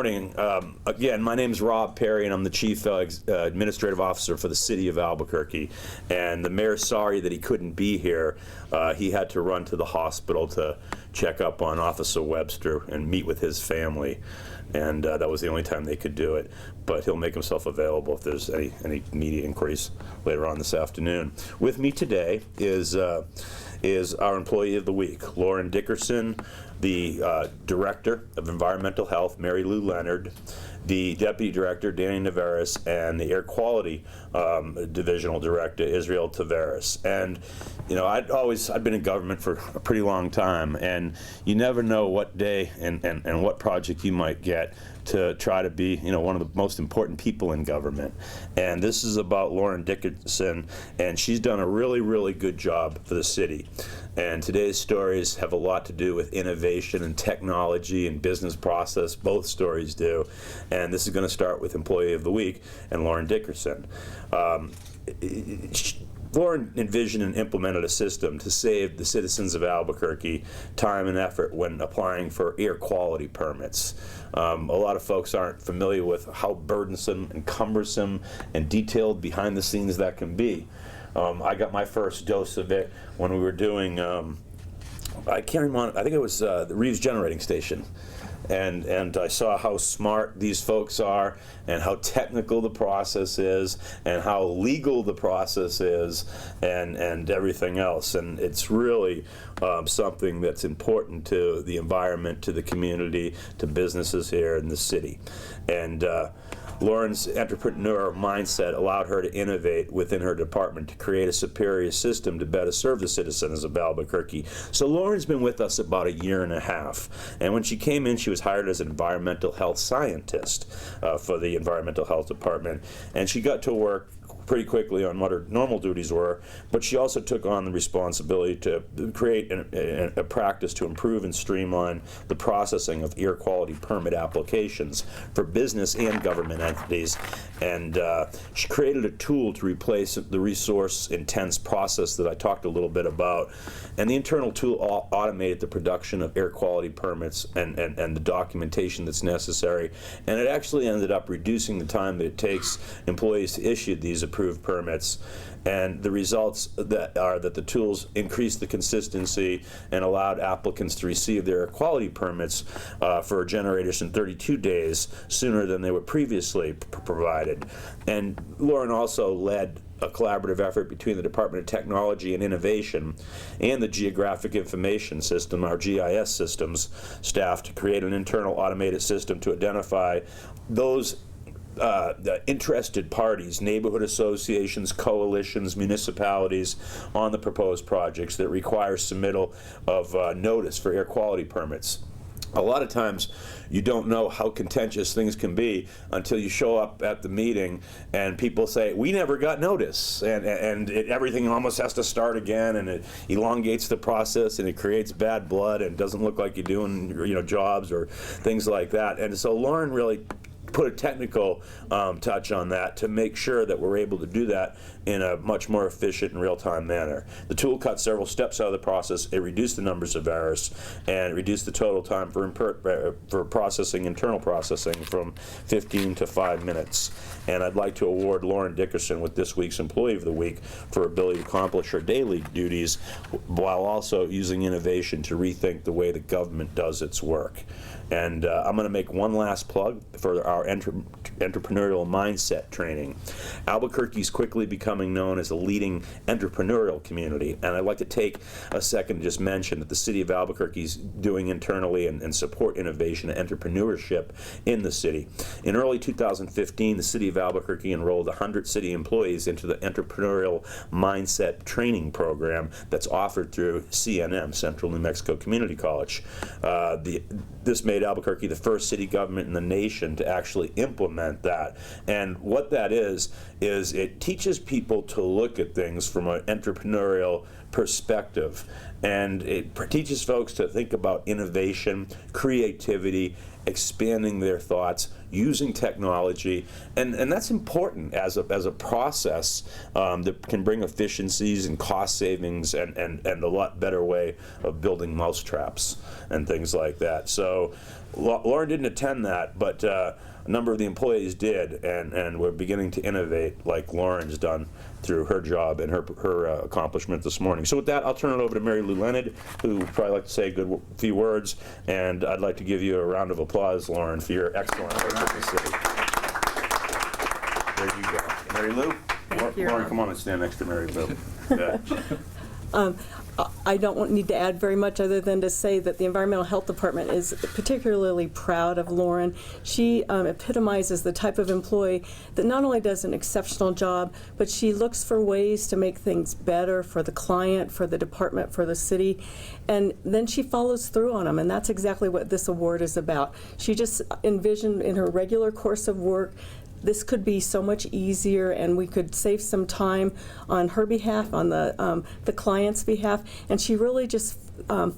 morning. Again, my name is Rob Perry, and I'm the Chief Administrative Officer for the City of Albuquerque. And the mayor's sorry that he couldn't be here. He had to run to the hospital to check up on Officer Webster and meet with his family. And that was the only time they could do it. But he'll make himself available if there's any media inquiries later on this afternoon. With me today is our Employee of the Week, Lauren Dickerson, the Director of Environmental Health, Mary Lou Leonard, the Deputy Director, Danny Navarez, and the Air Quality Divisional Director, Israel Tavares. And you know, I'd been in government for a pretty long time, and you never know what day and what project you might get to try to be, you know, one of the most important people in government. And this is about Lauren Dickerson, and she's done a really, really good job for the city. And today's stories have a lot to do with innovation and technology and business process. Both stories do. And this is going to start with Employee of the Week and Lauren Dickerson. Lauren envisioned and implemented a system to save the citizens of Albuquerque time and effort when applying for air quality permits. A lot of folks aren't familiar with how burdensome and cumbersome and detailed behind the scenes that can be. I got my first dose of it when we were doing, I can't remember, I think it was the Reeves Generating Station. And I saw how smart these folks are and how technical the process is and how legal the process is and everything else. And it's really something that's important to the environment, to the community, to businesses here in the city. And Lauren's entrepreneur mindset allowed her to innovate within her department to create a superior system to better serve the citizens of Albuquerque. So Lauren's been with us about a year and a half. And when she came in, she was hired as an environmental health scientist for the environmental health department. And she got to work pretty quickly on what her normal duties were, but she also took on the responsibility to create a practice to improve and streamline the processing of air quality permit applications for business and government entities. And she created a tool to replace the resource-intense process that I talked a little bit about. And the internal tool automated the production of air quality permits and the documentation that's necessary. And it actually ended up reducing the time that it takes employees to issue these approved permits. And the results are that the tools increased the consistency and allowed applicants to receive their quality permits for generators in 32 days sooner than they were previously provided. And Lauren also led a collaborative effort between the Department of Technology and Innovation and the Geographic Information System, our GIS systems staff, to create an internal automated system to identify those the interested parties, neighborhood associations, coalitions, municipalities on the proposed projects that require submittal of notice for air quality permits. A lot of times you don't know how contentious things can be until you show up at the meeting and people say, we never got notice, and everything almost has to start again, and it elongates the process, and it creates bad blood, and doesn't look like you're doing, you know, jobs or things like that. And so Lauren really put a technical touch on that to make sure that we're able to do that in a much more efficient and real-time manner. The tool cut several steps out of the process. It reduced the numbers of errors and reduced the total time for processing, internal processing, from 15 to 5 minutes. And I'd like to award Lauren Dickerson with this week's Employee of the Week for her ability to accomplish her daily duties while also using innovation to rethink the way the government does its work. And I'm going to make one last plug for our entrepreneurial mindset training. Albuquerque is quickly becoming known as a leading entrepreneurial community, and I'd like to take a second to just mention that the City of Albuquerque is doing internally and support innovation and entrepreneurship in the city. In early 2015, the City of Albuquerque enrolled 100 city employees into the entrepreneurial mindset training program that's offered through CNM, Central New Mexico Community College. This made Albuquerque the first city government in the nation to actually implement that. And what that is it teaches people to look at things from an entrepreneurial perspective. And it teaches folks to think about innovation, creativity, expanding their thoughts, using technology, and that's important as a process that can bring efficiencies and cost savings and a lot better way of building mousetraps and things like that. So Lauren didn't attend that, but a number of the employees did, and we're beginning to innovate like Lauren's done through her job and her accomplishment this morning. So with that, I'll turn it over to Mary Lou Leonard, who would probably like to say a few words, and I'd like to give you a round of applause, Lauren, for your excellent work with the city. There you go. Mary Lou? Thank you. Lauren, come on and stand next to Mary Lou. Yeah. I don't need to add very much other than to say that the Environmental Health Department is particularly proud of Lauren. She epitomizes the type of employee that not only does an exceptional job, but she looks for ways to make things better for the client, for the department, for the city, and then she follows through on them, and that's exactly what this award is about. She just envisioned in her regular course of work this could be so much easier, and we could save some time on her behalf, on the client's behalf, and she really just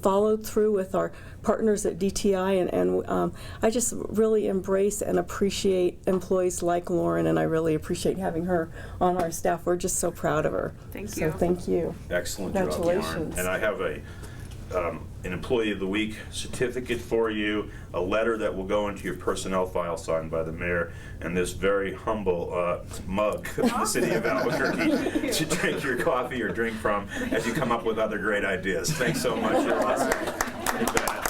followed through with our partners at DTI, and I just really embrace and appreciate employees like Lauren, and I really appreciate having her on our staff. We're just so proud of her. Thank So you. thank you. Excellent job, Lauren. Congratulations. And I have an Employee of the Week certificate for you, a letter that will go into your personnel file signed by the mayor, and this very humble mug of the city of Albuquerque to drink your coffee or drink from as you come up with other great ideas. Thanks so much. You're awesome. You bet.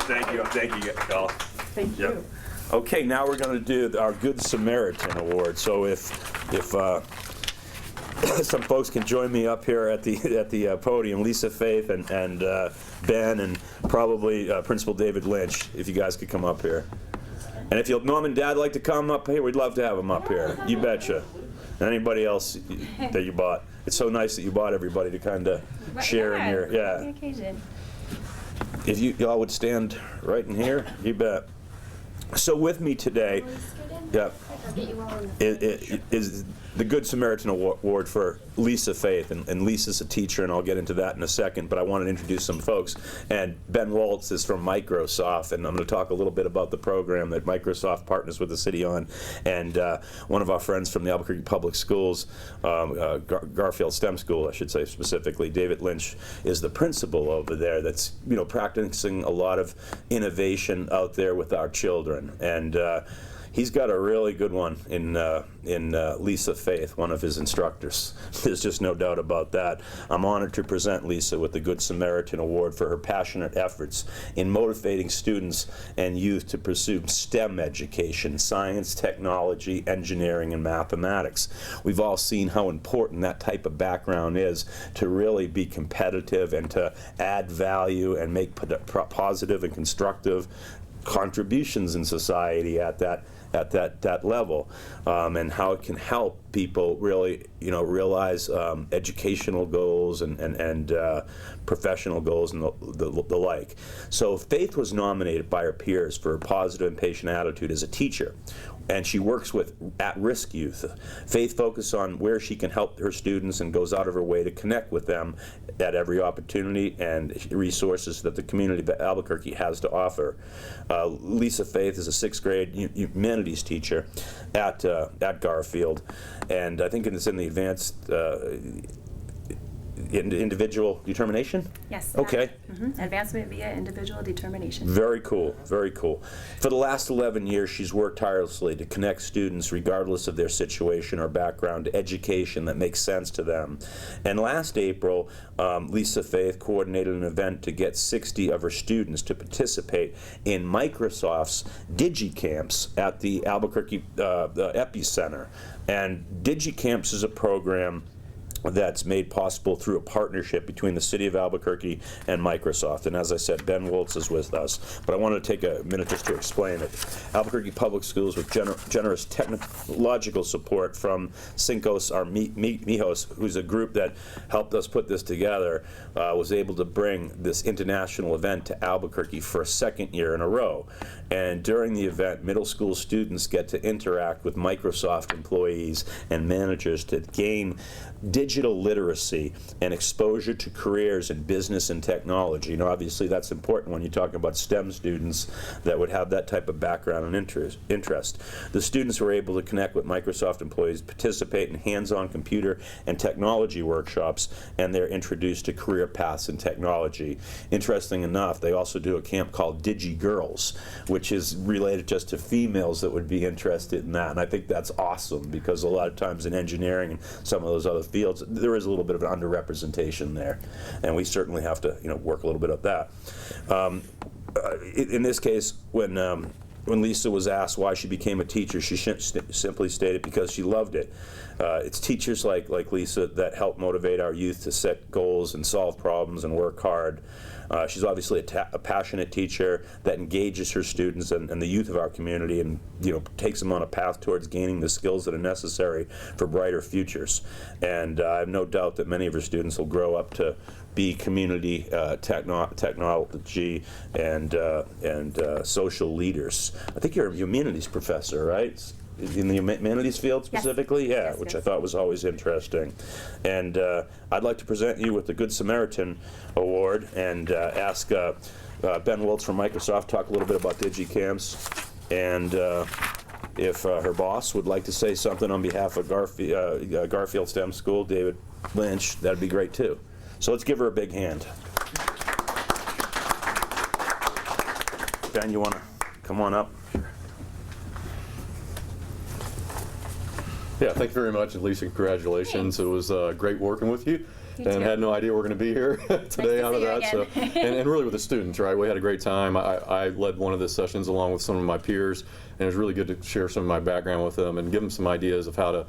Thank you. Thank you, y'all. Thank you. Okay, now we're going to do our Good Samaritan Award. So if some folks can join me up here at the podium, Lisa Faith and Ben and probably Principal David Lynch, if you guys could come up here. And if Mom and Dad like to come up here, we'd love to have them up here. You betcha. And anybody else that you bought. It's so nice that you bought everybody to kind of share in your, The occasion. If y'all would stand right in here, you bet. So with me today, yeah, is the Good Samaritan Award for Lisa Faith, and Lisa's a teacher, and I'll get into that in a second, but I wanted to introduce some folks. And Ben Waltz is from Microsoft, and I'm going to talk a little bit about the program that Microsoft partners with the city on. And one of our friends from the Albuquerque Public Schools, Garfield STEM School, I should say specifically, David Lynch, is the principal over there that's practicing a lot of innovation out there with our children. And he's got a really good one in Lisa Faith, one of his instructors. There's just no doubt about that. I'm honored to present Lisa with the Good Samaritan Award for her passionate efforts in motivating students and youth to pursue STEM education, science, technology, engineering, and mathematics. We've all seen how important that type of background is to really be competitive and to add value and make positive and constructive contributions in society at that level, and how it can help people really realize educational goals and professional goals and the like. So Faith was nominated by her peers for her positive and patient attitude as a teacher, and she works with at-risk youth. Faith focuses on where she can help her students and goes out of her way to connect with them at every opportunity and resources that the community of Albuquerque has to offer. Lisa Faith is a 6th grade humanities teacher at Garfield, and I think it's in the advanced individual determination? Yes. Okay. Advancement via individual determination. Very cool, very cool. For the last 11 years, she's worked tirelessly to connect students, regardless of their situation or background, to education that makes sense to them. And last April, Lisa Faith coordinated an event to get 60 of her students to participate in Microsoft's DigiCamps at the Albuquerque Epicenter. And DigiCamps is a program that's made possible through a partnership between the City of Albuquerque and Microsoft. And as I said, Ben Waltz is with us. But I want to take a minute just to explain it. Albuquerque Public Schools, with generous technological support from Cinco's, our Mijos, who's a group that helped us put this together, was able to bring this international event to Albuquerque for a 2nd year in a row. And during the event, middle school students get to interact with Microsoft employees and managers to gain digital digital literacy and exposure to careers in business and technology. Obviously that's important when you're talking about STEM students that would have that type of background and interest. The students were able to connect with Microsoft employees, participate in hands-on computer and technology workshops, and they're introduced to career paths in technology. Interesting enough, they also do a camp called Digi Girls, which is related just to females that would be interested in that. And I think that's awesome, because a lot of times in engineering and some of those other fields, there is a little bit of an underrepresentation there. And we certainly have to work a little bit at that. In this case, when Lisa was asked why she became a teacher, she simply stated because she loved it. It's teachers like Lisa that help motivate our youth to set goals and solve problems and work hard. She's obviously a passionate teacher that engages her students and the youth of our community, and takes them on a path towards gaining the skills that are necessary for brighter futures. And I have no doubt that many of her students will grow up to be community technology and social leaders. I think you're a humanities professor, right? In the humanities field specifically? Yes. Yeah, Yes, which yes. I thought was always interesting. And I'd like to present you with the Good Samaritan Award and ask Ben Wiltz from Microsoft talk a little bit about DigiCamps. And if her boss would like to say something on behalf of Garfield STEM School, David Lynch, that'd be great too. So let's give her a big hand. Ben, you want to come on up? Yeah, thank you very much, and Lisa, congratulations. Thanks. It was great working with you, You and too. had no idea we're going to be here today to out of see you that. So, again. and really with the students, right? We had a great time. I led one of the sessions along with some of my peers, and it was really good to share some of my background with them and give them some ideas of how to,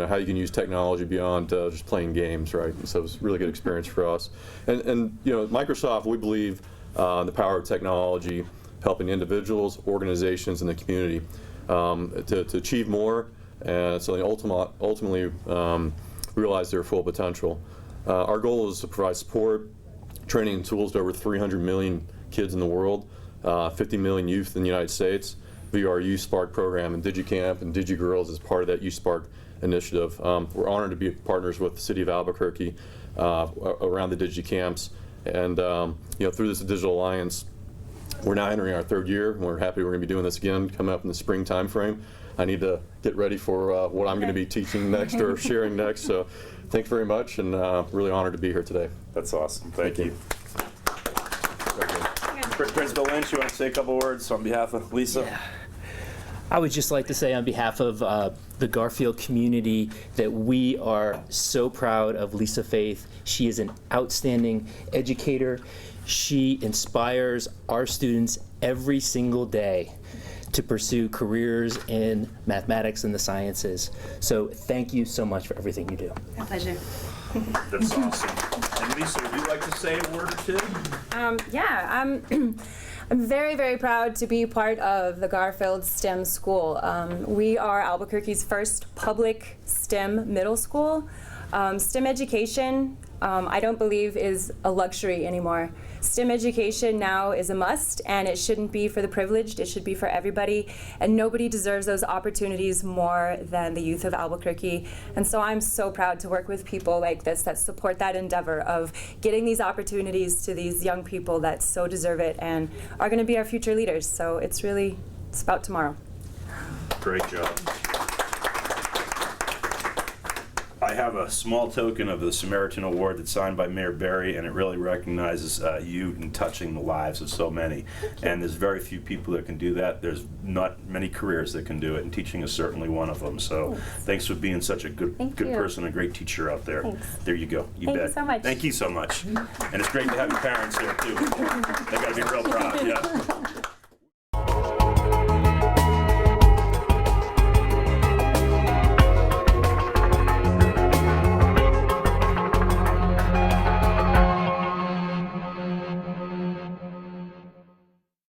how you can use technology beyond just playing games, right? And so it was a really good experience for us. And at Microsoft, we believe in the power of technology, helping individuals, organizations, and the community to achieve more. And so they ultimately realize their full potential. Our goal is to provide support, training, and tools to over 300 million kids in the world, 50 million youth in the United States via our Youth Spark program, and DigiCamp and DigiGirls is part of that Youth Spark initiative. We're honored to be partners with the city of Albuquerque around the DigiCamps, and through this digital alliance, we're now entering our third year, and we're happy we're going to be doing this again coming up in the spring time frame. I need to get ready for what I'm going to be teaching next or sharing next. So thanks very much, and really honored to be here today. That's awesome. Thank you. Very Principal Lynch, you want to say a couple words on behalf of Lisa? Yeah. I would just like to say on behalf of the Garfield community that we are so proud of Lisa Faith. She is an outstanding educator. She inspires our students every single day to pursue careers in mathematics and the sciences. So thank you so much for everything you do. My pleasure. That's awesome. And Lisa, would you like to say a word or two? I'm very, very proud to be part of the Garfield STEM School. We are Albuquerque's first public STEM middle school. STEM education, I don't believe is a luxury anymore. STEM education now is a must, and it shouldn't be for the privileged, it should be for everybody, and nobody deserves those opportunities more than the youth of Albuquerque. And so I'm so proud to work with people like this that support that endeavor of getting these opportunities to these young people that so deserve it and are going to be our future leaders. So it's about tomorrow. Great job. I have a small token of the Samaritan Award that's signed by Mayor Berry, and it really recognizes you in touching the lives of so many. And there's very few people that can do that. There's not many careers that can do it, and teaching is certainly one of them. So thanks for being such a good Thank you. person, a great teacher out there. Thanks. There you go. You Thank you bet. so much. Thank you so much. And it's great to have your parents here too. They got to be real proud. Yeah.